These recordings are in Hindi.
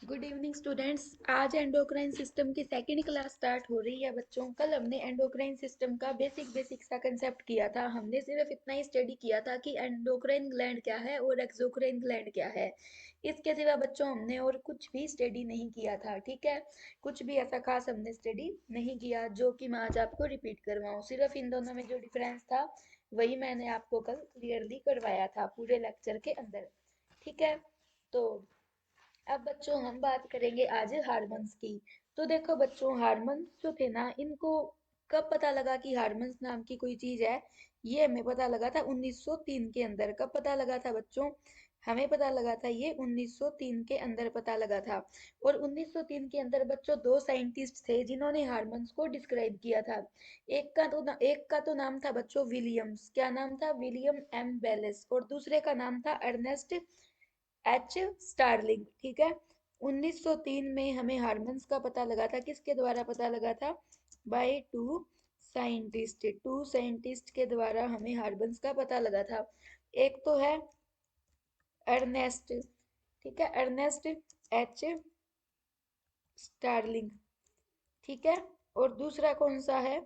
Good evening students. आज एंडोक्राइन सिस्टम की सेकंड क्लास स्टार्ट हो रही है बच्चों। कल हमने एंडोक्राइन सिस्टम का बेसिक सा कंसेप्ट किया था। हमने सिर्फ इतना ही स्टडी किया था कि एंडोक्राइन ग्लैंड क्या है और एक्सोक्राइन ग्लैंड क्या है। इसके सिवा बच्चों हमने और कुछ भी स्टडी नहीं किया था। ठीक है, कुछ भी ऐसा खास हमने स्टडी नहीं किया जो कि मैं आज आपको रिपीट करवाऊँ। सिर्फ इन दोनों में जो डिफरेंस था वही मैंने आपको कल क्लियरली करवाया था पूरे लेक्चर के अंदर। ठीक है, तो अब बच्चों हम बात करेंगे आज हार्मोन्स की। तो देखो बच्चों, हार्मोन्स जो थे ना, इनको कब पता लगा कि हार्मोन्स नाम की कोई चीज है। ये हमें पता लगा था 1903 के अंदर। कब पता लगा था बच्चों? हमें पता लगा था ये 1903 के अंदर पता लगा था। और 1903 के अंदर बच्चों दो साइंटिस्ट थे जिन्होंने हार्मोन्स को डिस्क्राइब किया था। एक का तो नाम था बच्चों विलियम्स। क्या नाम था? William M Bayliss. और दूसरे का नाम था अर्नेस्ट एच स्टारलिंग। ठीक है, 1903 में हमें हार्मोन्स का पता लगा था। किसके द्वारा पता लगा था? बाय टू साइंटिस्ट के द्वारा हमें हार्मोन्स का पता लगा था। एक तो है अर्नेस्ट, ठीक है, अर्नेस्ट एच स्टारलिंग। ठीक है, और दूसरा कौन सा है?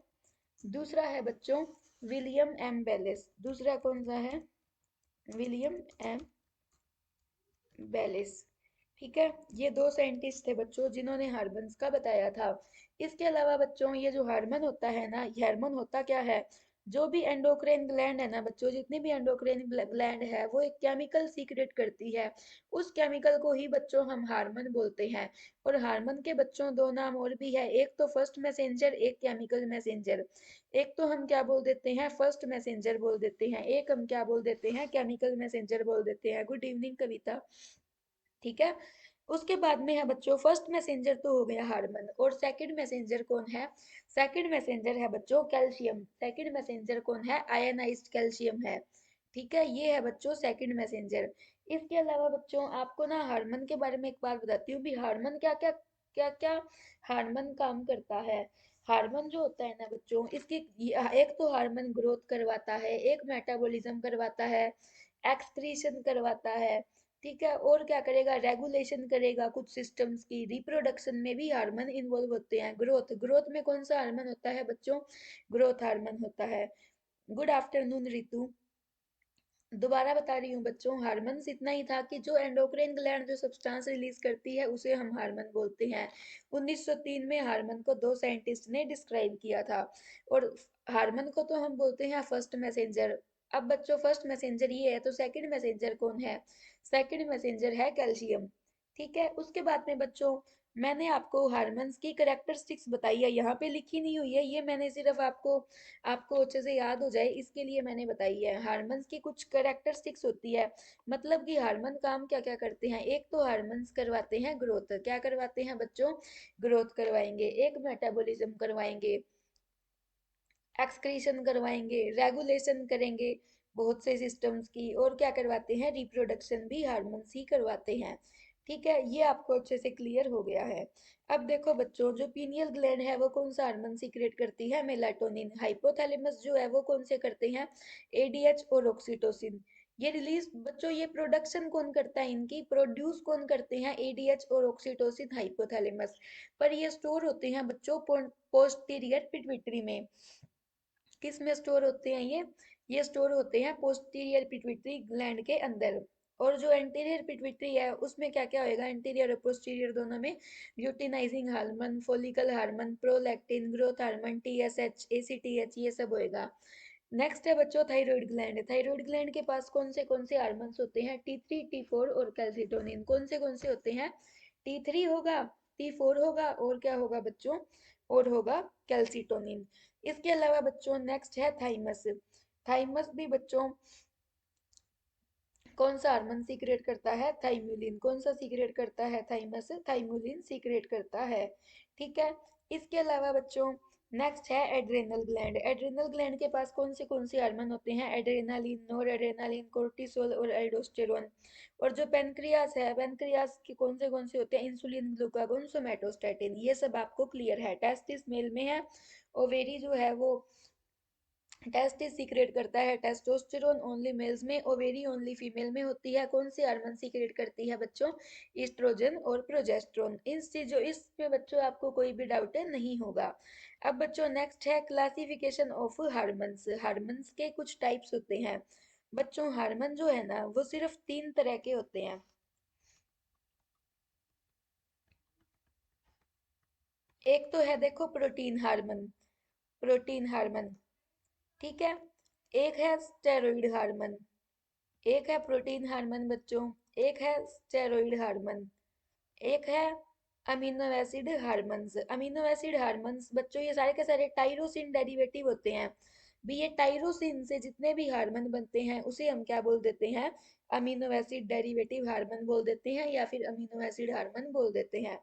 दूसरा है बच्चों विलियम एम बेलिस। दूसरा कौन सा है? William M Bayliss. ठीक है, ये दो साइंटिस्ट थे बच्चों जिन्होंने हार्मोन्स का बताया था। इसके अलावा बच्चों ये जो हार्मोन होता है ना, ये हार्मोन होता क्या है? जो भी एंडोक्राइन ग्लैंड है ना बच्चों, जितनी भी एंडोक्राइन ग्लैंड है वो एक केमिकल सीक्रेट करती है। उस केमिकल को ही बच्चों हम हार्मोन बोलते हैं। और हार्मोन के बच्चों दो नाम और भी है, एक तो फर्स्ट मैसेंजर, एक केमिकल मैसेंजर। एक तो हम क्या बोल देते हैं? फर्स्ट मैसेंजर बोल देते हैं। एक हम क्या बोल देते हैं? केमिकल मैसेंजर बोल देते हैं। गुड इवनिंग कविता। ठीक है, उसके बाद में है बच्चों फर्स्ट मैसेंजर तो हो गया हार्मन। और सेकंड मैसेंजर कौन है? सेकंड मैसेंजर है बच्चों कैल्शियम। सेकंड मैसेंजर कौन है? आयनाइज्ड कैल्शियम है। ठीक है, ये है बच्चों सेकंड मैसेंजर। इसके अलावा बच्चों आपको ना हार्मन के बारे में एक बात बताती हूँ भी। हार्मन क्या हार्मन काम करता है। हार्मोन जो होता है ना बच्चों, इसकी एक तो हार्मोन ग्रोथ करवाता है, एक मेटाबॉलिज्म करवाता है, एक्सक्रीशन करवाता है। ठीक है, और क्या करेगा? रेगुलेशन करेगा कुछ सिस्टम्स की। रिप्रोडक्शन में भी हार्मोन इन्वॉल्व होते हैं। ग्रोथ ग्रोथ में कौन सा हार्मोन होता है बच्चों? ग्रोथ हार्मोन होता है। Good afternoon Ritu. दोबारा बता रही हूँ बच्चों, हार्मोन्स इतना ही था कि जो एंडोक्राइन ग्लैंड जो सब्सटेंस रिलीज करती है उसे हम हार्मोन बोलते हैं। 1903 में हार्मोन को दो साइंटिस्ट ने डिस्क्राइब किया था। और हार्मोन को तो हम बोलते हैं फर्स्ट मैसेंजर। अब बच्चों फर्स्ट मैसेंजर ये है, तो सेकंड मैसेंजर कौन है? सेकंड मैसेंजर है कैल्शियम। ठीक है, उसके बाद में बच्चों मैंने आपको हार्मोन्स की करेक्टरिस्टिक्स बताई है। यहाँ पे लिखी नहीं हुई है, ये मैंने सिर्फ आपको आपको अच्छे से याद हो जाए इसके लिए मैंने बताई है। हार्मोन्स की कुछ करेक्टरिस्टिक्स होती है, मतलब कि हार्मोन काम क्या क्या करते हैं। एक तो हार्मोन्स करवाते हैं ग्रोथ। क्या करवाते हैं बच्चों? ग्रोथ करवाएंगे। एक मेटाबॉलिज्म करवाएंगे, एक्सक्रीशन करवाएंगे, रेगुलेशन करेंगे बहुत से सिस्टम्स की। और क्या करवाते हैं? रिप्रोडक्शन भी हार्मोन्स ही करवाते हैं। ठीक है, ये आपको अच्छे से क्लियर हो गया है। अब देखो बच्चों, जो पीनियल ग्लैंड है वो कौन सा हार्मोन सीक्रेट करती है? मेलाटोनिन। हाइपोथैलेमस जो है वो कौन से करते हैं? एडीएच और ऑक्सीटोसिन। ये रिलीज बच्चों, ये प्रोडक्शन कौन करता है? इनकी प्रोड्यूस कौन करते हैं? एडीएच और ऑक्सीटोसिन, हाइपोथैलेमस। पर ये स्टोर होते हैं बच्चों पोस्टीरियर पिट्यूटरी में। किस में स्टोर होते हैं ये स्टोर होते हैं पोस्टीरियर पिट्यूटरी ग्लैंड के अंदर। और जो एंटीरियर पिट्यूटरी है उसमें क्या क्या होएगा? एंटीरियर और पोस्टीरियर दोनों में luteinizing hormone, follicle hormone, prolactin, growth hormone, TSH, ACTH, ये सब होएगा। नेक्स्ट है बच्चों थायराइड ग्लैंड। थायराइड ग्लैंड के पास कौन से हार्मोन्स होते हैं? T3, T4 और कैल्सिटोनिन। कौन से होते हैं? T3 होगा, T4 होगा, और क्या होगा बच्चों? और होगा कैल्सिटोनिन। इसके अलावा बच्चों नेक्स्ट है थाइमस। थाइमस भी बच्चों कौन सा हार्मोन सीक्रेट करता है? थाइमुलिन। कौन सा सीक्रेट करता है? थाइमस थाइमुलिन सीक्रेट करता है। ठीक है, इसके अलावा बच्चों नेक्स्ट है एड्रेनल ग्लैंड। एड्रेनल ग्लैंड के पास कौन से हार्मोन होते हैं? एड्रेनालिन, नोर एड्रेनालिन, कोर्टिसोल और एल्डोस्टेरोन। और जो पेनक्रियास है, पेनक्रियास के कौन से होते हैं? Insulin, glucagon, somatostatin. ये सब आपको क्लियर है। टेस्टिस मेल में है, ओवेरी जो है वो टेस्टिस सीक्रेट करता है टेस्टोस्टेरोन ओनली मेल्स में, ओवेरी ओनली फीमेल में होती है। कौन सी हार्मोन सीक्रेट करती है बच्चों? ईस्ट्रोजन और प्रोजेस्टेरोन। इन चीजों इसमें बच्चों आपको कोई भी डाउट नहीं होगा। अब बच्चों नेक्स्ट है क्लासिफिकेशन ऑफ हार्मोन्स। हार्मोन्स के कुछ टाइप्स होते हैं बच्चों। हार्मोन जो है ना वो सिर्फ तीन तरह के होते हैं। एक तो है देखो प्रोटीन हार्मोन, प्रोटीन हार्मोन, ठीक है। एक है स्टेरॉइड हार्मोन, एक है प्रोटीन हार्मोन बच्चों, एक है स्टेरॉइड हार्मोन, एक है amino acid hormones. Amino acid hormones बच्चों ये सारे के सारे टाइरोसिन डेरिवेटिव होते हैं। भी ये टाइरोसिन से जितने भी हार्मोन बनते हैं उसे हम क्या बोल देते हैं? अमीनो एसिड डेरिवेटिव हार्मोन बोल देते हैं या फिर अमीनो एसिड हार्मोन बोल देते हैं।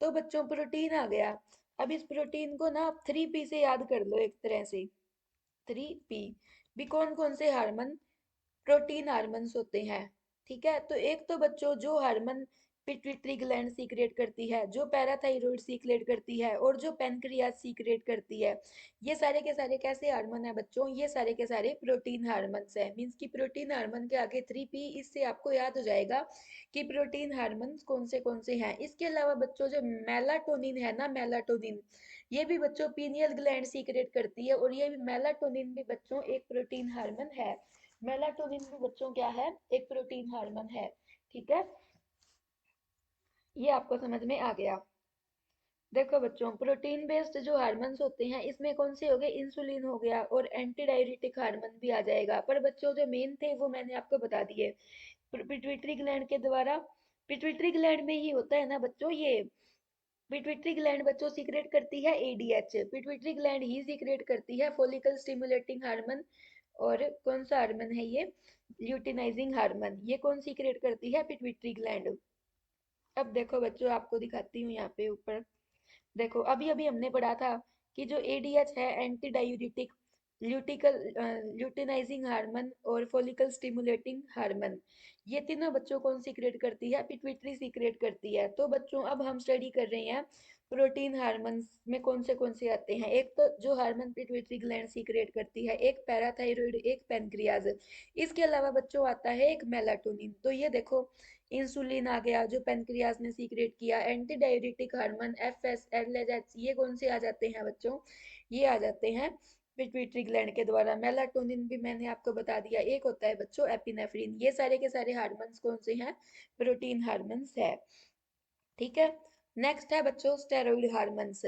तो बच्चों प्रोटीन आ गया। अब इस प्रोटीन को ना आप 3P से याद कर लो एक तरह से। 3P भी कौन कौन से हार्मोन प्रोटीन हार्मोन्स होते हैं? ठीक है, तो एक तो बच्चों जो हार्मोन पिट्यूटरी ग्लैंड सीक्रेट करती है, जो पैराथाइरॉइड सीक्रेट करती है और जो पेनक्रियाज सीक्रेट करती है, ये सारे के सारे कैसे हार्मोन है बच्चों? ये सारे के सारे प्रोटीन हार्मोन्स है। मीन्स की प्रोटीन हार्मोन के आगे 3P, इससे आपको याद हो जाएगा कि प्रोटीन हार्मोन्स कौन से हैं। इसके अलावा बच्चों जो मेलाटोनिन है ना, मेलाटोनिन, ये भी बच्चों पीनियल ग्लैंड सीक्रेट करती है और ये भी मेलाटोनिन भी बच्चों एक प्रोटीन हार्मोन है। मेलाटोनिन भी बच्चों क्या है? एक प्रोटीन हार्मोन है। ठीक है, ये आपको समझ में आ गया। देखो बच्चों प्रोटीन बेस्ड जो हार्मोन्स होते हैं इसमें कौन से हो गए? इंसुलिन हो गया और एंटी डायरिटिक हार्मोन भी आ जाएगा। पर बच्चों जो मेन थे वो मैंने आपको बता दिए। पिट्यूटरी ग्लैंड के द्वारा, पिट्यूटरी ग्लैंड में ही होता है ना बच्चों ये। पिट्यूटरी ग्लैंड बच्चों सीक्रेट करती है एडीएच। पिट्यूटरी ग्लैंड ही सीक्रेट करती है फॉलिकल स्टिमुलेटिंग हार्मोन। और कौन सा हार्मोन है ये? Luteinizing hormone. ये कौन सीक्रेट करती है? Pituitary gland. अब देखो बच्चों आपको दिखाती हूँ यहाँ पे ऊपर। देखो अभी अभी हमने पढ़ा था कि जो एडीएच है एंटी डायूरिटिक, ल्यूटिकल ल्यूटिनाइजिंग हार्मोन और फॉलिकल स्टिमुलेटिंग हार्मोन, ये तीनों बच्चों कौन सीक्रेट करती है? पिट्यूटरी सीक्रेट करती है। तो बच्चों अब हम स्टडी कर रहे हैं प्रोटीन हार्मोन्स में कौन से आते हैं। एक तो जो हार्मोन पिट्यूटरी ग्लैंड सीक्रेट करती है, एक पैराथाइरॉइड, एक पेनक्रियाज। इसके अलावा बच्चों आता है एक मेलाटोनिन। तो ये देखो इंसुलिन आ गया जो पेनक्रियाज ने सीक्रेट किया, एंटी डायरिटिक हार्मोन एफएस, एलएचएच, ये कौन से आ जाते हैं बच्चों? ये आ जाते हैं पिट्यूटरी ग्लैंड के द्वारा। मेलाटोनिन भी मैंने आपको बता दिया। एक होता है बच्चों एपिनेफ्रिन। ये सारे के सारे हार्मोन्स कौन से हैं? प्रोटीन हार्मोन्स है। ठीक है, नेक्स्ट है बच्चों स्टेरॉइड हार्मोन्स।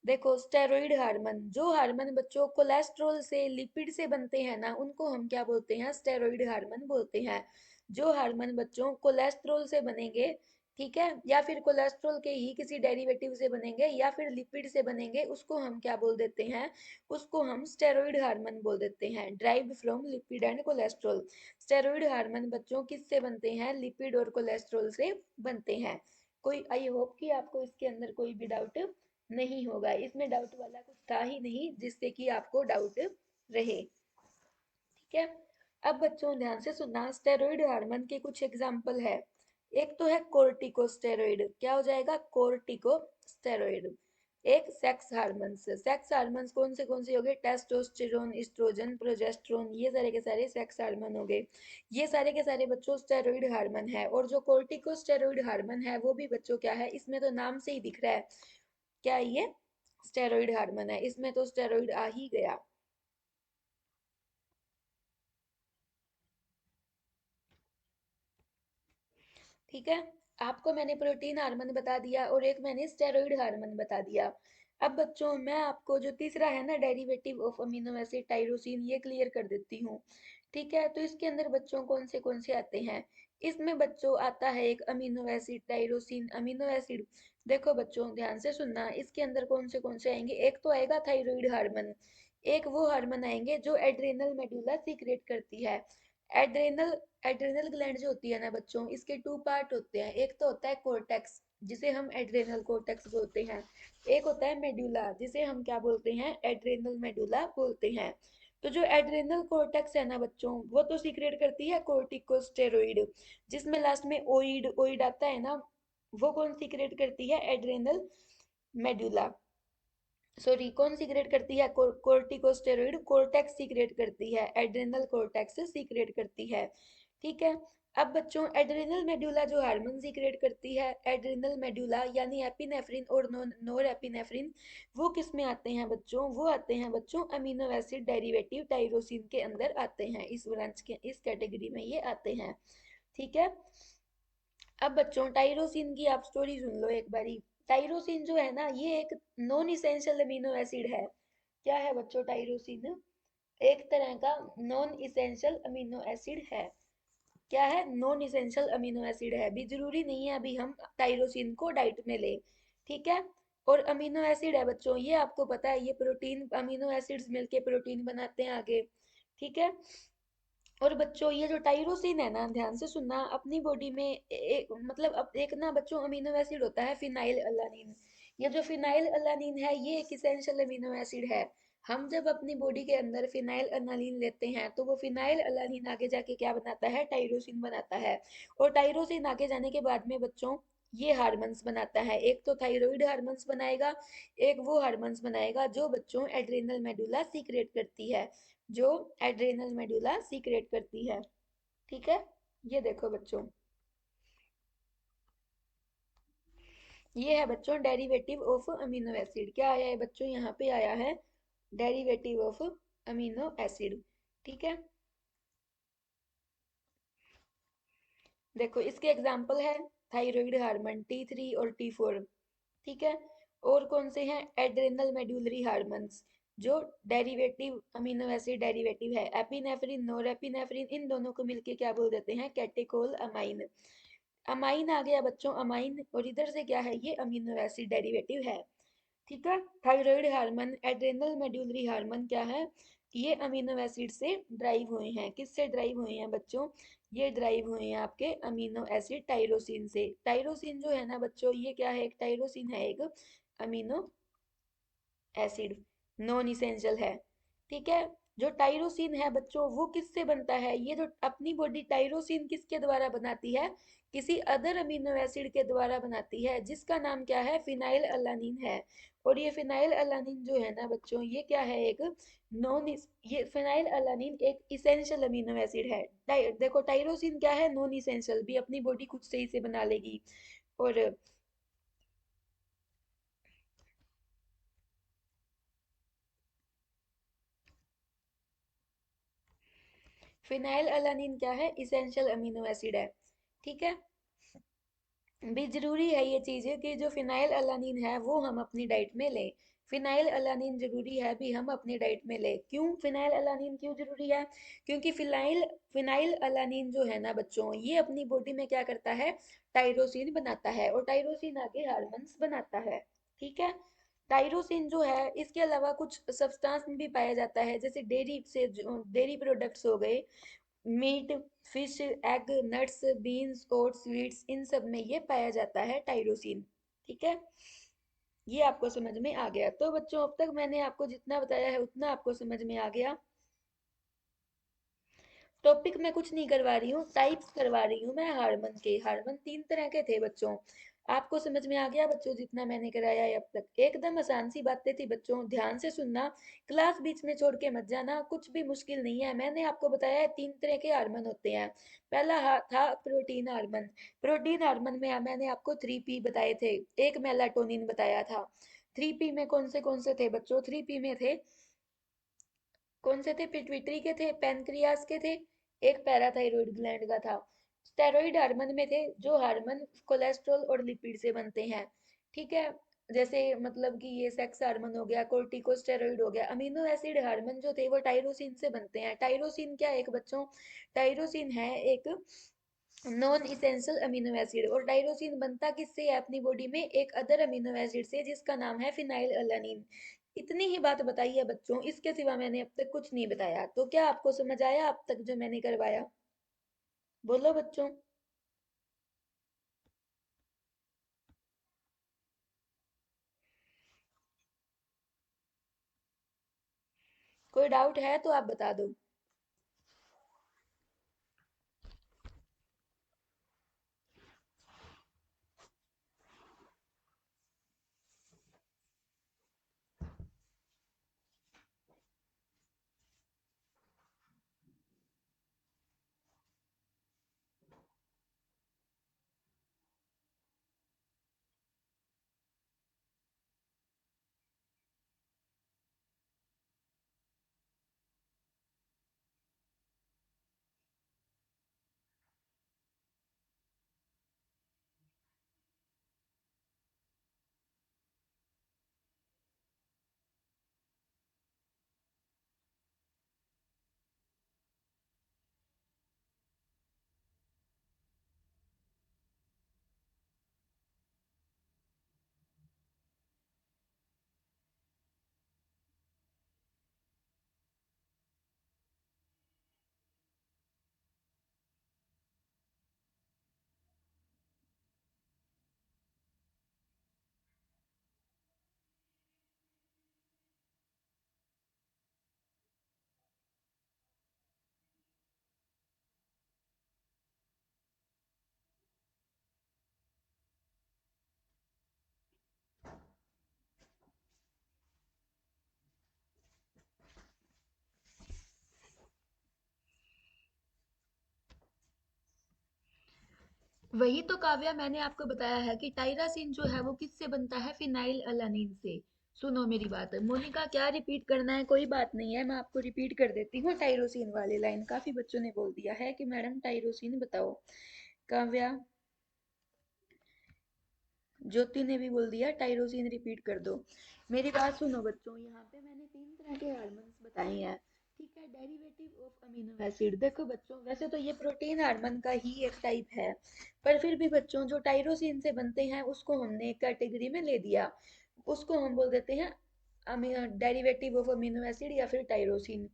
देखो स्टेरॉइड हार्मोन, जो हार्मोन बच्चों कोलेस्ट्रॉल से लिपिड से बनते हैं ना उनको हम क्या बोलते हैं? स्टेरॉइड हार्मोन बोलते हैं। जो हार्मोन बच्चों कोलेस्ट्रॉल से बनेंगे, ठीक है, या फिर कोलेस्ट्रॉल के ही किसी डेरिवेटिव से बनेंगे या फिर लिपिड से बनेंगे, उसको हम क्या बोल देते हैं? उसको हम स्टेरॉइड हार्मोन बोल देते हैं। Derived from lipid and cholesterol. Steroid hormone बच्चों किससे बनते हैं? लिपिड और कोलेस्ट्रॉल से बनते हैं। कोई आई होप कि आपको इसके अंदर कोई भी डाउट नहीं होगा। इसमें डाउट वाला कुछ था ही नहीं जिससे कि आपको डाउट रहे। ठीक है, अब बच्चों ध्यान से सुनना, स्टेरॉइड हार्मोन के कुछ एग्जाम्पल है। एक तो है कोर्टिकोस्टेरॉइड। क्या हो जाएगा? कोर्टिकोस्टेरॉइड। एक सेक्स हार्मोन्स। सेक्स हार्मोन्स कौन से हो गए? टेस्टोस्टेरोन, एस्ट्रोजन, प्रोजेस्टेरोन, ये सारे के सारे सेक्स हार्मोन हो गए। ये सारे के सारे बच्चों स्टेरॉइड हार्मोन है। और जो कोर्टिकोस्टेरॉइड हार्मोन है वो भी बच्चों क्या है? इसमें तो नाम से ही दिख रहा है क्या ये स्टेरॉइड हार्मोन है। इसमें तो स्टेरॉइड आ ही गया। ठीक है, आपको मैंने प्रोटीन हार्मोन बता दिया और एक मैंने स्टेरॉइड हार्मोन बता दिया। अब बच्चों मैं आपको जो तीसरा है ना derivative of amino acid tyrosine, ये क्लियर कर देती हूँ। ठीक है, तो इसके अंदर बच्चों कौन से आते हैं? इसमें बच्चों आता है एक amino acid tyrosine amino acid. देखो बच्चों ध्यान से सुनना, इसके अंदर कौन से आएंगे? एक तो आएगा थाइरोइड हार्मोन, एक वो हार्मोन आएंगे जो एड्रेनल मेडुला सीक्रेट करती है। एड्रेनल, एड्रेनल ग्लैंड जो होती है ना बच्चों, इसके टू पार्ट होते हैं। एक तो होता है कोर्टेक्स जिसे हम एड्रेनल कोर्टेक्स बोलते हैं, एक होता है मेडुला जिसे हम क्या बोलते हैं? एड्रेनल मेडुला बोलते हैं। तो जो एड्रेनल कोर्टेक्स है ना बच्चों वो तो सीक्रेट करती है कोर्टिकोस्टेरॉइड, जिसमें लास्ट में ओइड ओइड आता है ना, वो कौन सीक्रेट करती है? Adrenal medulla. सॉरी, कौन सीक्रेट करती है? कोर्टिकोस्टेरॉइड कोर्टेक्स सीक्रेट करती है, एड्रेनल कोर्टेक्स सीक्रेट करती है। ठीक है। अब बच्चों एड्रेनल मेडुला जो हार्मोन सीक्रेट करती है, एड्रेनल मेडुला यानी एपिनेफ्रिन और नोर एपिनेफ्रिन, वो किस में आते हैं बच्चों? वो आते हैं बच्चों अमीनो एसिड डेरिवेटिव टाइरोसिन के अंदर आते हैं, इस ब्रांच के इस कैटेगरी में ये आते हैं। ठीक है। अब बच्चों टाइरोसिन की आप स्टोरी सुन लो एक बारी। टाइरोसिन जो है ना, ये एक नॉन इसेंशियल अमीनो एसिड है। क्या है बच्चों? टाइरोसिन एक तरह का नॉन इसेंशियल अमीनो एसिड है। क्या है? नॉन इसेंशियल अमीनो एसिड है। भी जरूरी नहीं है अभी हम टाइरोसिन को डाइट में ले। ठीक है। और अमीनो एसिड है बच्चों, ये आपको पता है, ये प्रोटीन, अमीनो एसिड्स मिलके प्रोटीन बनाते हैं आगे। ठीक है। और बच्चों ये जो टाइरोसिन है ना, ध्यान से सुनना, अपनी बॉडी में मतलब अब एक ना बच्चों अमीनो एसिड होता है फिनाइल अलानीन। ये जो फिनाइल अलानीन है ये एक इसेंशियल अमीनो एसिड है। हम जब अपनी बॉडी के अंदर फिनाइल अलानीन लेते हैं तो वो फिनाइल अलानीन आगे जाके क्या बनाता है? टाइरोसिन बनाता है। और टाइरोसिन आगे जाने के बाद में बच्चों ये हार्मोन्स बनाता है। एक तो थायराइड हार्मोन्स बनाएगा, एक वो हार्मोन्स बनाएगा जो बच्चों एड्रेनल मेडुला सीक्रेट करती है, जो एड्रेनल मेडुला सीक्रेट करती है। ठीक है। ये देखो बच्चों, ये है बच्चों डेरिवेटिव ऑफ अमीनो एसिड। क्या आया है बच्चों? यहाँ पे आया है डेरिवेटिव ऑफ अमीनो एसिड। ठीक है। देखो इसके एग्जाम्पल है थायराइड हार्मोन T3 और T4। ठीक है। और कौन से हैं? एड्रेनल मेडुलरी हार्मोन्स, जो डेरिवेटिव अमीनो एसिड डेरिवेटिव है, एपिनेफ्रिन नोरेपिनेफ्रिन, इन दोनों को मिलके क्या बोल देते हैं? Catechol amine. अमाइन आ गया बच्चों, अमाइन, और इधर से क्या है? ये अमीनो एसिड डेरिवेटिव है। ठीक है। Thyroid hormone, adrenal medullary hormone क्या है? ये अमीनो एसिड से ड्राइव हुए हैं। किससे ड्राइव हुए हैं बच्चों? ये ड्राइव हुए हैं आपके अमीनो एसिड टाइरोसिन से। टाइरोसिन जो है ना बच्चों, ये क्या है? एक टाइरोसिन है, एक अमीनो एसिड, नॉन इसेंशियल है। ठीक है। जो टाइरोसिन है बच्चों वो किससे बनता है? ये जो अपनी बॉडी टाइरोसिन किसके द्वारा बनाती है? किसी अदर अमीनो एसिड के द्वारा बनाती है, जिसका नाम क्या है? फिनाइल अलानीन है। और ये फिनाइल अलानीन जो है ना बच्चों, ये क्या है? एक नॉन, ये फिनाइल अलानीन एक इसेंशियल अमीनो एसिड है। देखो टाइरोसिन क्या है? नॉन इसेंशियल, भी अपनी बॉडी खुद से इसे बना लेगी। और फिनाइल अलानीन क्या है? इसेंशियल अमीनो एसिड है। ठीक है। भी जरूरी है ये चीजें कि जो फिनाइल अलानीन है वो हम अपनी डाइट में लें। फिनाइल अलानीन जरूरी है भी हम अपनी डाइट में लें। क्यों फिनाइल अलानीन क्यों जरूरी है? क्योंकि फिनाइल फिनाइल अलानीन जो है ना बच्चों, ये अपनी बॉडी में क्या करता है? टाइरोसिन बनाता है, और टाइरोसिन आगे हार्मोन्स बनाता है। ठीक है। टाइरोसिन जो है, इसके अलावा कुछ सब्सटेंस में भी पाया जाता है, जैसे डेयरी से डेयरी प्रोडक्ट्स हो गए, meat, fish, egg, nuts, beans, oats, sweets, इन सब में ये पाया जाता है टाइरोसिन। ठीक है। ये आपको समझ में आ गया? तो बच्चों अब तक मैंने आपको जितना बताया है उतना आपको समझ में आ गया। टॉपिक में कुछ नहीं करवा रही हूँ, टाइप्स करवा रही हूँ मैं हार्मोन के। हार्मोन तीन तरह के थे बच्चों। आपको समझ में आ गया बच्चों जितना मैंने कराया है अब तक? एकदम आसान सी बातें थी बच्चों, ध्यान से सुनना, क्लास बीच में छोड़ के मत जाना, कुछ भी मुश्किल नहीं है। मैंने आपको बताया है तीन तरह के हार्मोन होते हैं। पहला था प्रोटीन हार्मोन। प्रोटीन हार्मोन में मैंने आपको 3P बताए थे, एक मेलाटोनिन बताया था। 3P में कौन से थे बच्चों? 3P में थे, कौन से थे? पिट्यूटरी के थे, पैनक्रियास के थे, एक पैराथायरॉइड ग्लैंड का था। स्टेरॉइड हार्मोन में थे, जो हार्मोन कोलेस्ट्रॉल और लिपिड से बनते हैं। ठीक है। जैसे मतलब कि ये सेक्स हार्मोन हो गया, कोर्टिकोस्टेरॉइड हो गया। अमीनो एसिड हार्मोन जो थे वो टाइरोसिन से बनते हैं। टाइरोसिन क्या एक बच्चों? टाइरोसिन है एक नॉन इसेंशियल अमीनो एसिड। और टाइरोसिन बनता किससे है अपनी बॉडी में? एक अदर अमीनो एसिड से, जिसका नाम है फिनाइल अलानीन। इतनी ही बात बताई है बच्चों, इसके सिवा मैंने अब तक कुछ नहीं बताया। तो क्या आपको समझ आया अब तक जो मैंने करवाया? बोलो बच्चों। कोई डाउट है तो आप बता दो। वही तो काव्या मैंने आपको बताया है कि टायरासिन जो है वो किससे बनता है, फिनाइल अलानीन से। सुनो मेरी बात है मोनिका, क्या रिपीट करना है, कोई बात नहीं है, मैं आपको रिपीट कर देती हूँ टायरोसिन वाली लाइन। काफी बच्चों ने बोल दिया है कि मैडम टायरोसिन बताओ। काव्या, ज्योति ने भी बोल दिया टायरोसिन रिपीट कर दो। मेरी बात सुनो बच्चों, यहाँ पे मैंने तीन तरह के हार्मोन्स बताए हैं। ठीक है, डेरिवेटिव ऑफ अमीनो एसिड। देखो बच्चों, वैसे तो ये प्रोटीन हार्मोन का ही एक टाइप है, पर फिर भी बच्चों जो टायरोसिन से बनते हैं उसको हमने एक कैटेगरी में ले दिया। उसको हम बोल देते हैं डेरिवेटिव ऑफ अमीनो एसिड या फिर टायरोसिन।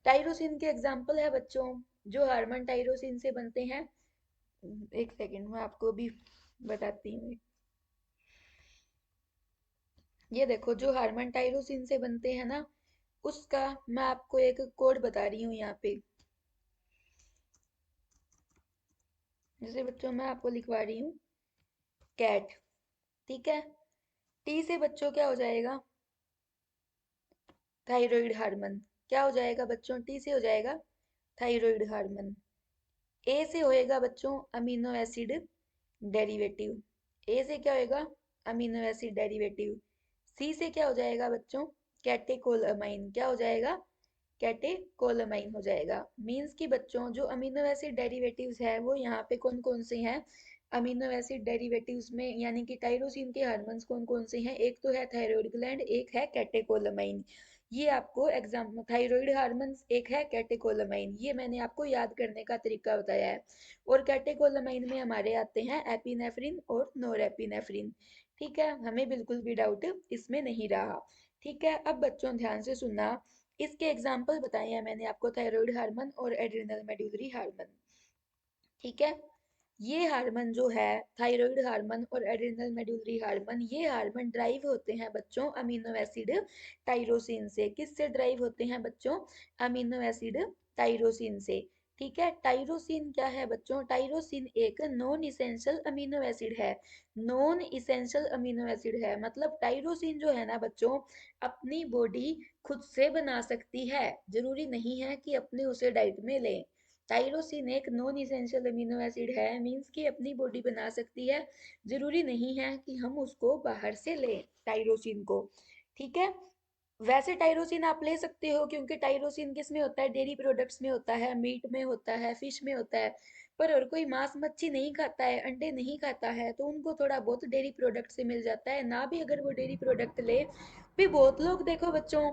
टायरोसिन के एग्जाम्पल है बच्चों, जो हार्मोन टायरोसिन से बनते हैं। एक सेकेंड मैं आपको भी बताती हूँ। ये देखो, जो हार्मन टाइरोसिन से बनते हैं ना, उसका मैं आपको एक कोड बता रही हूँ यहाँ पे। जैसे बच्चों मैं आपको लिखवा रही हूँ कैट। ठीक है, टी से बच्चों क्या हो जाएगा, थायराइड हार्मोन। क्या हो जाएगा बच्चों, टी से हो जाएगा थायराइड हार्मोन। ए से होएगा बच्चों अमीनो एसिड डेरिवेटिव। ए से क्या होएगा, अमीनो एसिड डेरिवेटिव। सी से क्या हो जाएगा बच्चों, कैटेकोलामाइन। क्या हो जाएगा, कैटेकोलामाइन हो जाएगा। मीन्स कि बच्चों जो अमीनो एसिड डेरिवेटिव्स है वो यहाँ पे कौन कौन से हैं। अमीनो एसिड डेरिवेटिव्स में यानी कि टाइरोसिन के हार्मोन्स कौन कौन से हैं, एक तो है थायराइड ग्लैंड, एक है कैटेकोलामाइन। ये आपको एग्जाम, थायराइड हार्मोन्स एक है कैटेकोलामाइन, ये मैंने आपको याद करने का तरीका बताया है। और कैटेकोलामाइन में हमारे आते हैं एपिनेफ्रिन और नोरेपिनेफ्रिन। ठीक है, हमें बिल्कुल भी डाउट इसमें नहीं रहा। ठीक है, अब बच्चों ध्यान से सुनना, इसके एग्जाम्पल बताए हैं मैंने आपको, थायराइड हार्मोन और एड्रिनल मेड्यूलरी हार्मोन। ठीक है, ये हार्मोन जो है थायराइड हार्मोन और एड्रिनल मेडुलरी हार्मोन, ये हार्मोन ड्राइव होते हैं बच्चों अमीनो एसिड टाइरोसिन से। किससे ड्राइव होते हैं बच्चों, अमीनो एसिड टाइरोसिन से। ठीक है, टाइरोसिन क्या है बच्चों, टाइरोसिन एक नॉन इसेंशियल अमीनो एसिड है। नॉन इसेंशियल अमीनो एसिड है, मतलब टाइरोसिन जो है ना बच्चों, अपनी बॉडी खुद से बना सकती है, जरूरी नहीं है कि अपने उसे डाइट में लें। टाइरोसिन एक नॉन इसेंशियल अमीनो एसिड है, मीन्स कि अपनी बॉडी बना सकती है, जरूरी नहीं है कि हम उसको बाहर से लें टाइरोसिन को। ठीक है, वैसे टाइरोसिन आप ले सकते हो, क्योंकि टाइरोसिन किस में होता है, डेयरी प्रोडक्ट्स में होता है, मीट में होता है, फिश में होता है। पर और कोई मांस मच्छी नहीं खाता है, अंडे नहीं खाता है, तो उनको थोड़ा बहुत डेयरी प्रोडक्ट से मिल जाता है ना। भी अगर वो डेयरी प्रोडक्ट ले, भी बहुत लोग देखो बच्चों,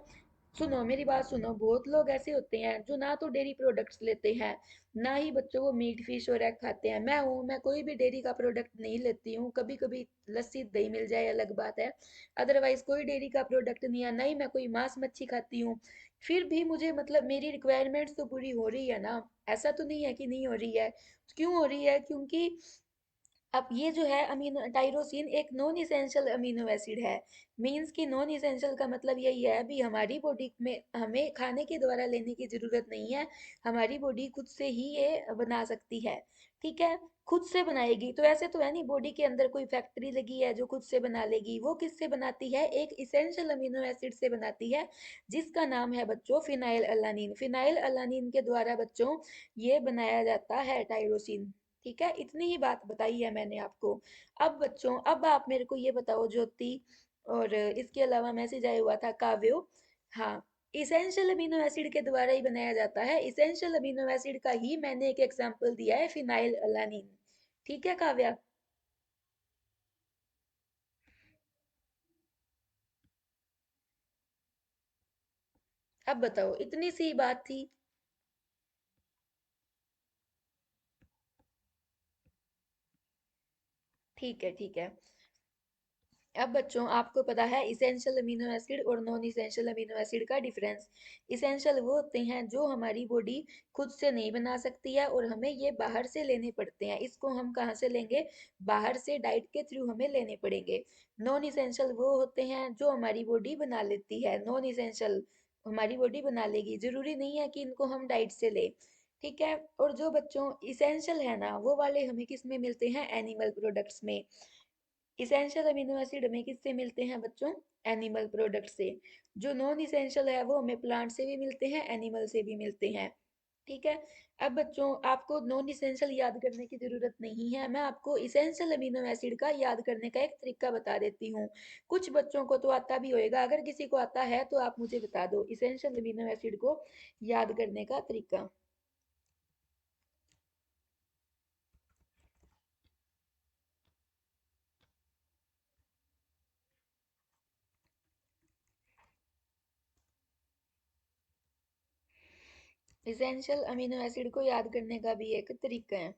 सुनो मेरी बात सुनो, बहुत लोग ऐसे होते हैं जो ना तो डेयरी प्रोडक्ट्स लेते हैं, ना ही बच्चों वो मीट फिश और एग खाते हैं। मैं हूँ, मैं कोई भी डेयरी का प्रोडक्ट नहीं लेती हूँ, कभी कभी लस्सी दही मिल जाए अलग बात है, अदरवाइज कोई डेयरी का प्रोडक्ट नहीं है, ना ही मैं कोई मांस मच्छी खाती हूँ। फिर भी मुझे मतलब मेरी रिक्वायरमेंट्स तो पूरी हो रही है ना, ऐसा तो नहीं है कि नहीं हो रही है। क्यों हो रही है, क्योंकि अब ये जो है अमीनो टाइरोसिन एक नॉन इसेंशियल अमीनो एसिड है। मींस कि नॉन इसेंशियल का मतलब यही है भी हमारी बॉडी में हमें खाने के द्वारा लेने की जरूरत नहीं है, हमारी बॉडी खुद से ही ये बना सकती है। ठीक है, खुद से बनाएगी तो ऐसे तो है नहीं बॉडी के अंदर कोई फैक्ट्री लगी है जो खुद से बना लेगी। वो किससे बनाती है, एक इसेंशियल अमीनो एसिड से बनाती है, जिसका नाम है बच्चों फिनाइल अलानीन। फिनाइल अलानीन के द्वारा बच्चों ये बनाया जाता है टाइरोसिन। ठीक है, इतनी ही बात बताई है मैंने आपको। अब बच्चों, अब आप मेरे को ये बताओ ज्योति, और इसके अलावा मैसेज आया हुआ था काव्यो। हाँ, इसेंशियल अमीनो एसिड के द्वारा ही बनाया जाता है, इसेंशियल अमीनो एसिड का ही मैंने एक एग्जांपल दिया है, फिनाइल अलानीन। ठीक है काव्या, अब बताओ, इतनी सी बात थी। ठीक है ठीक है, अब बच्चों आपको पता है इसेंशियल अमीनो एसिड और नॉन इसेंशियल अमीनो एसिड का डिफरेंस। इसेंशियल वो होते हैं जो हमारी बॉडी खुद से नहीं बना सकती है और हमें ये बाहर से लेने पड़ते हैं। इसको हम कहाँ से लेंगे, बाहर से डाइट के थ्रू हमें लेने पड़ेंगे। नॉन इसेंशियल वो होते हैं जो हमारी बॉडी बना लेती है, नॉन इसेंशियल हमारी बॉडी बना लेगी, जरूरी नहीं है कि इनको हम डाइट से लें। ठीक है, और जो बच्चों इसेंशियल है ना, वो वाले हमें किस में मिलते हैं, एनिमल प्रोडक्ट्स में। इसेंशियल अमीनो एसिड हमें किससे मिलते हैं बच्चों, एनिमल प्रोडक्ट से। जो नॉन इसेंशियल है वो हमें प्लांट से भी मिलते हैं, एनिमल से भी मिलते हैं। ठीक है। अब बच्चों आपको नॉन इसेंशियल याद करने की जरूरत नहीं है, मैं आपको इसेंशियल अमीनो एसिड का याद करने का एक तरीका बता देती हूँ। कुछ बच्चों को तो आता भी होएगा, अगर किसी को आता है तो आप मुझे बता दो इसेंशियल अमीनो एसिड को याद करने का तरीका। इसेंशियल अमीनो एसिड को याद करने का भी एक तरीका है।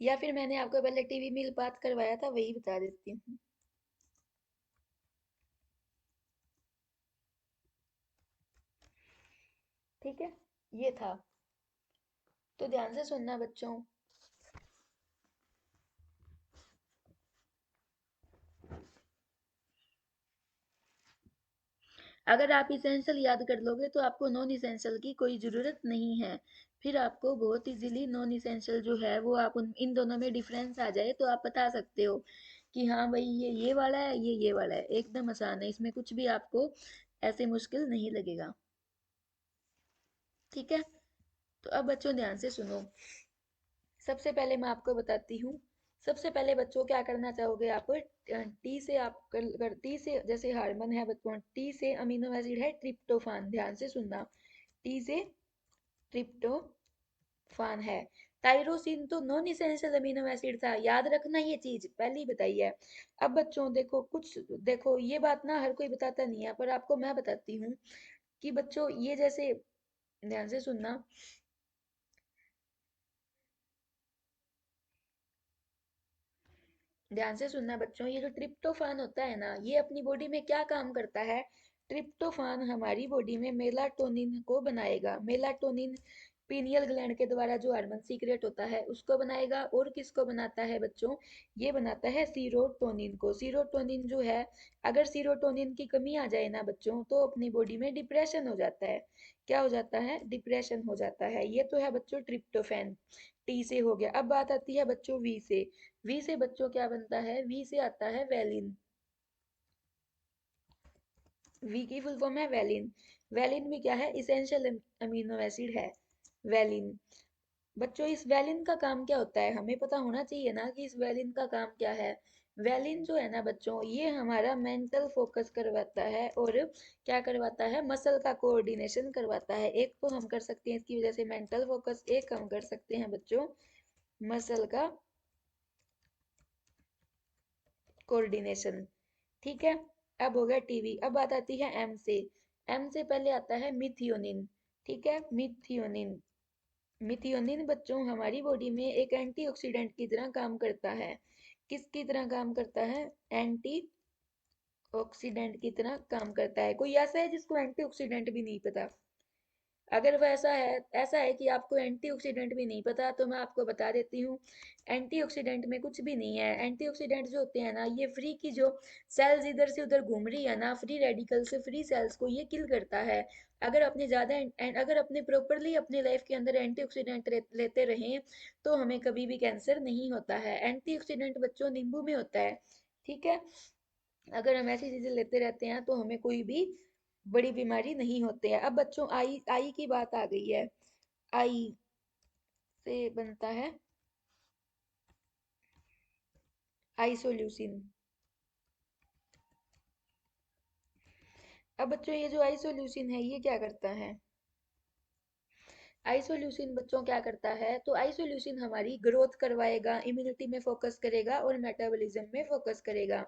या फिर मैंने आपको पहले टीवी मिल बात करवाया था वही बता देती हूँ। ठीक है, ये था। तो ध्यान से सुनना बच्चों। अगर आप इसेंशियल याद कर लोगे तो आपको नॉन इसेंशियल की कोई ज़रूरत नहीं है। फिर आपको बहुत इजीली नॉन इसेंशियल जो है वो आप इन दोनों में डिफरेंस आ जाए तो आप बता सकते हो कि हाँ भाई ये वाला है, ये वाला है। एकदम आसान है, इसमें कुछ भी आपको ऐसे मुश्किल नहीं लगेगा। ठीक है। तो अब बच्चों ध्यान से सुनो। सबसे पहले मैं आपको बताती हूँ। सबसे पहले बच्चों क्या करना चाहोगे आप? टी से आप टी से जैसे हार्मोन है बच्चों, टी से अमीनो एसिड है ट्रिप्टोफान, ध्यान से सुनना। टी से ट्रिप्टोफान है। टाइरोसिन तो नॉन इसेंशियल अमीनो एसिड था, याद रखना ये चीज पहले ही बताई है। अब बच्चों देखो कुछ, देखो ये बात ना हर कोई बताता नहीं है पर आपको मैं बताती हूँ कि बच्चों ये जैसे, ध्यान से सुनना। ध्यान से सुनना बच्चों, ये जो ट्रिप्टोफान होता है ना ये अपनी बॉडी में क्या काम करता है? ट्रिप्टोफान हमारी बॉडी में मेलाटोनिन को बनाएगा। मेलाटोनिन पीनियल ग्लैंड के द्वारा जो हार्मोन सीक्रेट होता है उसको बनाएगा। और किसको बनाता है बच्चों? ये बनाता है सीरोटोनिन को। सीरोटोनिन जो है, अगर सीरोटोनिन की कमी आ जाए ना बच्चों तो अपनी बॉडी में डिप्रेशन हो जाता है। क्या हो जाता है? डिप्रेशन हो जाता है। ये तो है बच्चों ट्रिप्टोफैन। टी से हो गया। अब बात आती है बच्चों वी से। वी से बच्चों क्या बनता है? वी से आता है वैलिन। वी की फुल फॉर्म है वैलिन। वैलिन भी क्या है? इसेंशियल अमीनो एसिड है वैलिन। बच्चों इस वैलिन का काम क्या होता है हमें पता होना चाहिए ना कि इस वैलिन का काम क्या है। वैलिन जो है ना बच्चों ये हमारा मेंटल फोकस करवाता है और क्या करवाता है? मसल का कोऑर्डिनेशन करवाता है। एक तो हम कर सकते हैं इसकी वजह से मेंटल फोकस, एक हम कर सकते हैं बच्चों मसल का कोऑर्डिनेशन। ठीक है। अब हो गया टीवी। अब बात आती है एम से। एम से पहले आता है मिथियोनिन। ठीक है, मिथियोनिन। मिथियोनिन बच्चों हमारी बॉडी में एक एंटीऑक्सीडेंट की तरह काम करता है। किसकी तरह काम करता है? एंटी ऑक्सीडेंट की तरह काम करता है। कोई ऐसा है जिसको एंटीऑक्सीडेंट भी नहीं पता? अगर वो ऐसा है कि आपको एंटीऑक्सीडेंट भी नहीं पता तो मैं आपको बता देती हूँ। एंटीऑक्सीडेंट में कुछ भी नहीं है। एंटीऑक्सीडेंट जो होते हैं ना ये फ्री की जो सेल्स इधर से उधर घूम रही है ना, फ्री रेडिकल से फ्री सेल्स को ये किल करता है। अगर अपने अगर अपने प्रॉपरली अपने लाइफ के अंदर एंटीऑक्सीडेंट लेते रहें तो हमें कभी भी कैंसर नहीं होता है। एंटीऑक्सीडेंट बच्चों नींबू में होता है। ठीक है। अगर हम ऐसी चीजें लेते रहते हैं तो हमें कोई भी बड़ी बीमारी नहीं होती है। अब बच्चों आई आई की बात आ गई है। आई से बनता है आइसोल्यूसिन। अब बच्चों ये जो आइसोल्यूसिन है ये क्या करता है? आइसोल्यूसिन बच्चों क्या करता है? तो आइसोल्यूसिन हमारी ग्रोथ करवाएगा, इम्यूनिटी में फोकस करेगा और मेटाबॉलिज्म में फोकस करेगा।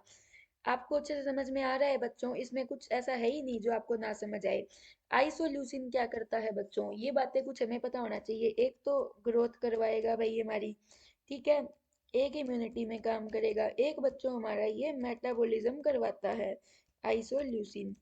आपको अच्छे से समझ में आ रहा है बच्चों? इसमें कुछ ऐसा है ही नहीं जो आपको ना समझ आए। आइसोल्यूसिन क्या करता है बच्चों? ये बातें कुछ हमें पता होना चाहिए। एक तो ग्रोथ करवाएगा भाई हमारी, ठीक है। एक इम्यूनिटी में काम करेगा, एक बच्चों हमारा ये मेटाबॉलिज्म करवाता है आइसोल्यूसिन।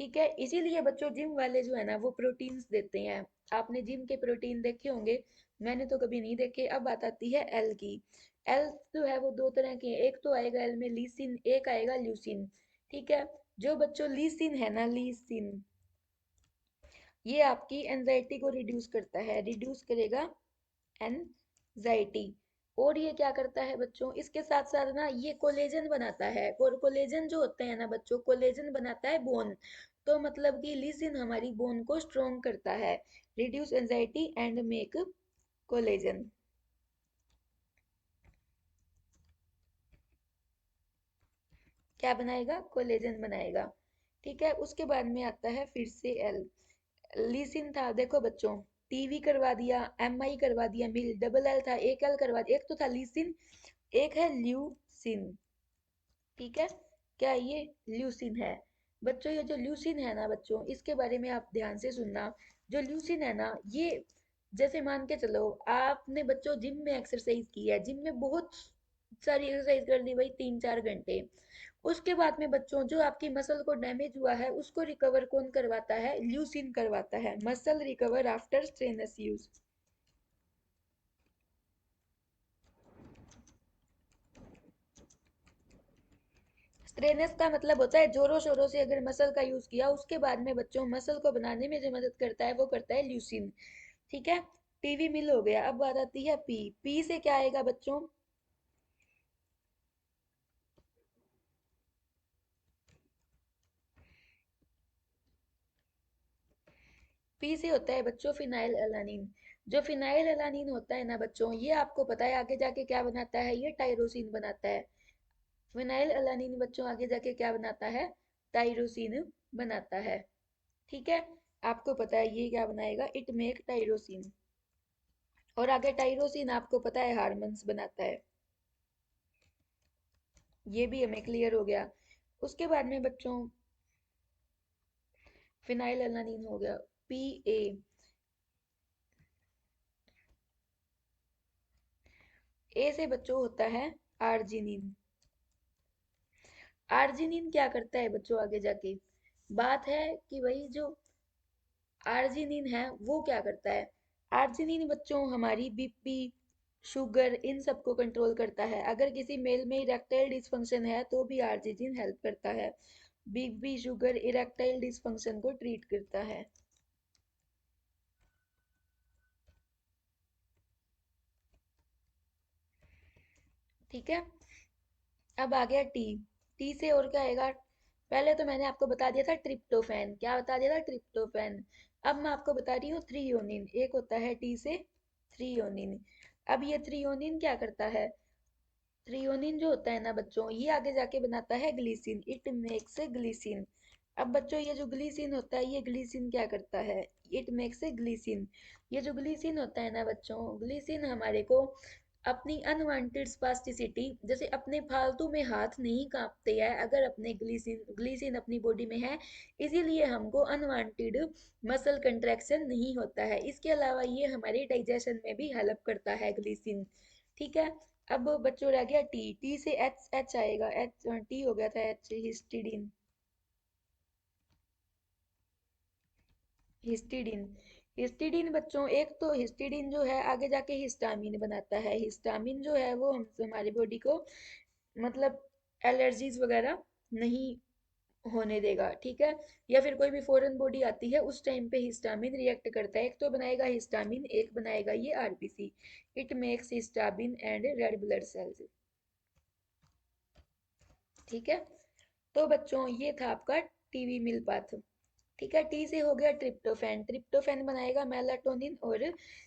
ठीक है। इसीलिए बच्चों जिम वाले जो है ना वो प्रोटीन्स देते हैं। आपने जिम के प्रोटीन देखे होंगे, मैंने तो कभी नहीं देखे। अब बात आती है एल की। एल जो है वो दो तरह के हैं। एक तो आएगा एल में लीसिन, एक आएगा ल्यूसिन। ठीक है। जो बच्चों लीसिन है ना, लीसिन, ये आपकी एंजाइटी को रिड्यूस करता है, रिड्यूस करेगा एंजाइटी। और ये क्या करता है बच्चों, इसके साथ साथ ना ये कोलेजन बनाता है, और कोलेजन जो होते हैं ना बच्चों, कोलेजन बनाता है बोन। तो मतलब कि लिसिन हमारी बोन को स्ट्रोंग करता है, reduce anxiety and make collagen. क्या बनाएगा, कोलेजन बनाएगा। ठीक है, उसके बाद में आता है फिर से एल। लीसिन था, देखो बच्चों, टीवी करवा दिया, एमआई करवा दिया, मिल, डबल एल था, एक एल करवा दिया, एक तो था लीसिन, एक है ल्यूसिन। ठीक है, क्या ये ल्यूसिन है। बच्चों ये जो ल्यूसिन है ना बच्चों, इसके बारे में आप ध्यान से सुनना। जो ल्यूसिन है ना, ये जैसे मान के चलो, आपने बच्चों जिम में एक्सरसाइज की है, जिम में बहुत सारी एक्सरसाइज कर ली भाई 3-4 घंटे, उसके बाद में बच्चों जो आपकी मसल को डैमेज हुआ है उसको रिकवर कौन करवाता है, ल्यूसिन करवाता है, muscle recover after strenuous use. Strenuous का मतलब होता है जोरों शोरों से अगर मसल का यूज किया, उसके बाद में बच्चों मसल को बनाने में जो मदद करता है वो करता है ल्यूसिन। ठीक है, टीवी मिल हो गया। अब बात आती है पी, पी से क्या आएगा बच्चों, पी से होता है बच्चों फिनाइल एलानिन। जो फिनाइल एलानिन होता है ना बच्चों, ये आपको पता है आगे जाके क्या बनाता है, ये टायरोसिन बनाता है। फिनाइल एलानिन बच्चों आगे जाके क्या बनाता है, टायरोसिन बनाता है। ठीक है, आपको पता है ये क्या बनाएगा, इट मेक टायरोसिन। और आगे टायरोसिन आपको पता है हार्मोन्स बनाता है। ये भी हमें क्लियर हो गया। उसके बाद में बच्चों फिनाइल एलानिन हो गया, पी ए। ए से बच्चों होता है आर्जिनिन। आर्जिनिन क्या करता है बच्चों आगे जाके, बात है कि भाई जो आर्जिनिन है वो क्या करता है। आर्जिनिन बच्चों हमारी बीपी, शुगर, इन सबको कंट्रोल करता है। अगर किसी मेल में इरेक्टाइल डिसफंक्शन है तो भी आर्जिनिन हेल्प करता है, बीपी, शुगर, इरेक्टाइल डिसफंक्शन को ट्रीट करता है। ठीक है, अब आ गया टी। टी से और क्या आएगा, पहले तो मैंने आपको बता दिया था ट्रिप्टोफैन, क्या बता दिया था, ट्रिप्टोफैन। अब मैं आपको बता रही हूँ थ्रीओनिन, एक होता है टी से थ्रीओनिन। अब ये थ्रीओनिन क्या करता है, थ्रीओनिन जो होता है ना बच्चों, ये आगे जाके बनाता है ग्लीसिन, इट मेक्स ग्लीसिन। अब बच्चों ये जो ग्लीसिन होता है, ये ग्लीसिन क्या करता है, इट मेक्स ग्लीसिन। ये जो ग्लीसिन होता है ना बच्चों, ग्लीसिन हमारे को अपनी अनवांटेड स्पास्टिसिटी, जैसे अपने फालतू में हाथ नहीं कांपते हैं अगर अपने ग्लीसिन, ग्लीसिन अपनी बॉडी में है, इसीलिए हमको अनवांटेड मसल कंट्रैक्शन नहीं होता है। इसके अलावा ये हमारे डाइजेशन में भी हेल्प करता है ग्लीसिन। ठीक है, अब बच्चों रह गया टी, टी से एच, एच आएगा, एच, टी हो गया था एच, हिस्टिडीन। हिस्टिडीन, हिस्टिडीन बच्चों, एक तो हिस्टिडीन जो है आगे जाके हिस्टामिन बनाता है। हिस्टामिन जो है वो हम हमारी बॉडी को मतलब एलर्जीज वगैरह नहीं होने देगा। ठीक है, या फिर कोई भी फॉरेन बॉडी आती है उस टाइम पे हिस्टामिन रिएक्ट करता है, एक तो बनाएगा हिस्टामिन, एक बनाएगा ये RBC, it makes histamine and red blood cells. ठीक है, तो बच्चों ये था आपका टीवी मिल पाथ। ठीक है, टी से हो गया ट्रिप्टोफैन, ट्रिप्टोफैन बनाएगा मेलाटोनिन और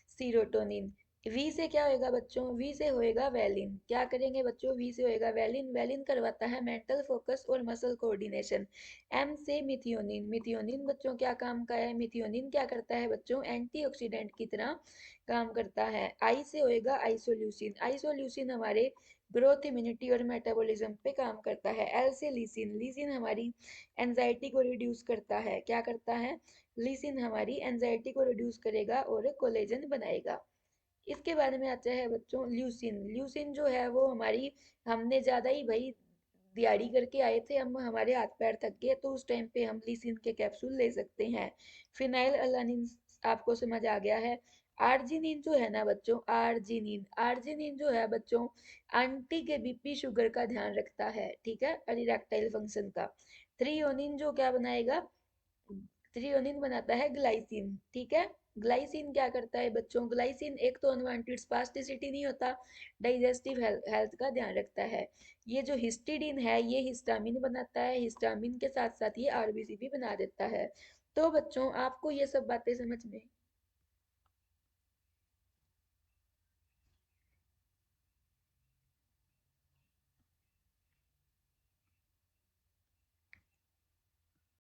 सीरोटोनिन। वी से क्या होएगा बच्चों, वी से होएगा वैलिन, क्या करेंगे बच्चों, वी से होएगा वैलिन, वैलिन करवाता है मेंटल फोकस और मसल कोऑर्डिनेशन। एम से मिथियोनिन, मिथियोनिन बच्चों क्या काम का है, मिथियोनिन क्या करता है बच्चों, एंटीऑक्सीडेंट की तरह काम करता है। आई से होएगा आइसोल्यूसिन, आइसोल्यूसिन हमारे ग्रोथ, इम्यूनिटी और मेटाबॉलिज्म पे काम करता है। एल से लीसिन, लीसिन हमारी एंजाइटी को रिड्यूस करता है, क्या करता है, लीसिन हमारी एंजाइटी को रिड्यूस करेगा और कोलेजन बनाएगा। इसके बारे में आता है बच्चों ल्यूसिन, ल्यूसिन जो है वो हमारी, हमने ज्यादा ही भाई दिहाड़ी करके आए थे, हम हमारे हाथ पैर थक गए तो उस टाइम पे हम लीसिन के कैप्सूल ले सकते हैं। फिनाइल अलानिन आपको समझ आ गया है। आर्जिनिन जो है ना बच्चों, आर्जिनिन, आर्जिनिन जो है बच्चों आंटी के बीपी शुगर का ध्यान रखता है। ठीक है, इरेक्टाइल फंक्शन का। थ्रीओनिन जो क्या बनाएगा, थ्रीओनिन बनाता है ग्लाइसिन, ठीक है। ग्लाइसिन क्या करता है बच्चों, ग्लाइसिन एक तो अनवांटेड स्पास्टिसिटी नहीं होता, डाइजेस्टिव हेल्थ का ध्यान रखता है। ये जो हिस्टिडीन है ये हिस्टामिन बनाता है, हिस्टामिन के साथ साथ ये आरबीसी भी बना देता है। तो बच्चों आपको ये सब बातें समझ में